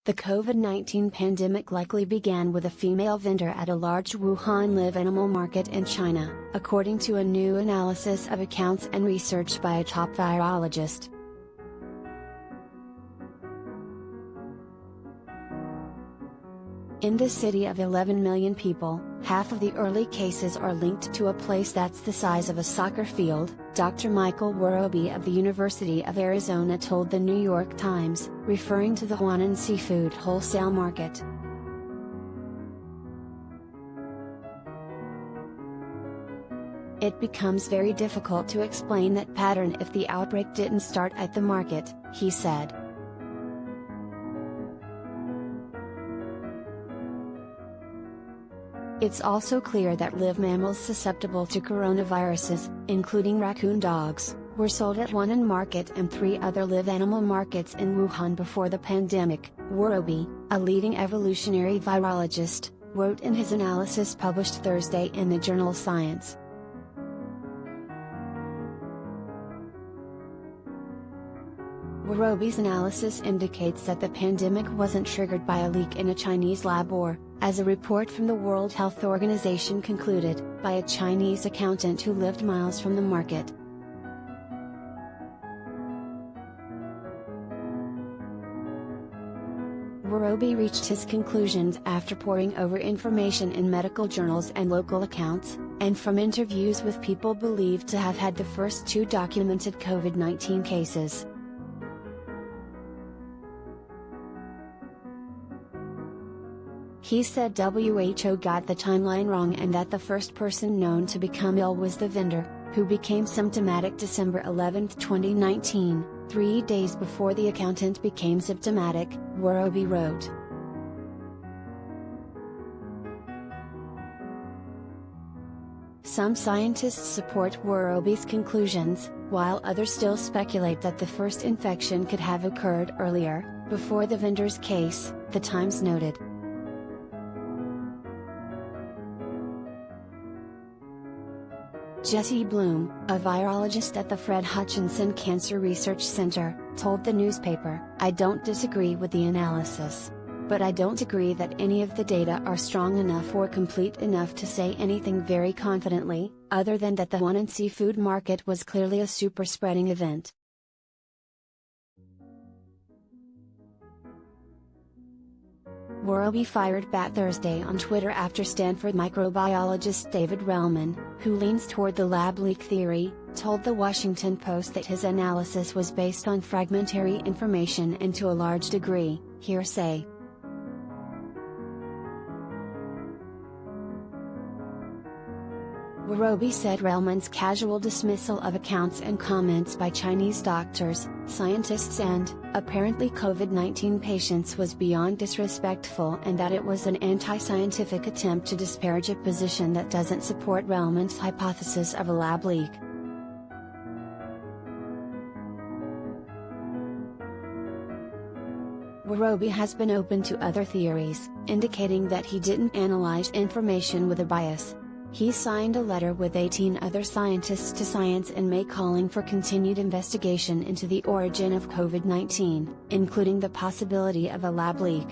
The COVID-19 pandemic likely began with a female vendor at a large Wuhan live animal market in China, according to a new analysis of accounts and research by a top virologist. In the city of 11 million people, half of the early cases are linked to a place that's the size of a soccer field, Dr. Michael Werrobe of the University of Arizona told the New York Times, referring to the Wuhan seafood wholesale market. It becomes very difficult to explain that pattern if the outbreak didn't start at the market, he said. It's also clear that live mammals susceptible to coronaviruses, including raccoon dogs, were sold at Wuhan market and 3 other live animal markets in Wuhan before the pandemic, Werrobe, a leading evolutionary virologist, wrote in his analysis published Thursday in the journal Science. Werrobe's analysis indicates that the pandemic wasn't triggered by a leak in a Chinese lab or, as a report from the World Health Organization concluded, by a Chinese accountant who lived miles from the market. Werrobe reached his conclusions after poring over information in medical journals and local accounts, and from interviews with people believed to have had the first 2 documented COVID-19 cases. He said WHO got the timeline wrong and that the first person known to become ill was the vendor, who became symptomatic December 11, 2019, 3 days before the accountant became symptomatic, Werrobe wrote. Some scientists support Werrobe's conclusions, while others still speculate that the first infection could have occurred earlier, before the vendor's case, the Times noted. Jesse Bloom, a virologist at the Fred Hutchinson Cancer Research Center, told the newspaper, "I don't disagree with the analysis. But I don't agree that any of the data are strong enough or complete enough to say anything very confidently, other than that the Wuhan seafood market was clearly a super-spreading event." Werrobe fired back Thursday on Twitter after Stanford microbiologist David Relman, who leans toward the lab leak theory, told the Washington Post that his analysis was based on fragmentary information and to a large degree, hearsay. Werrobe said Relman's casual dismissal of accounts and comments by Chinese doctors, scientists and, apparently COVID-19 patients was beyond disrespectful and that it was an anti-scientific attempt to disparage a position that doesn't support Relman's hypothesis of a lab leak. Werrobe has been open to other theories, indicating that he didn't analyze information with a bias. He signed a letter with 18 other scientists to Science in May calling for continued investigation into the origin of COVID-19, including the possibility of a lab leak.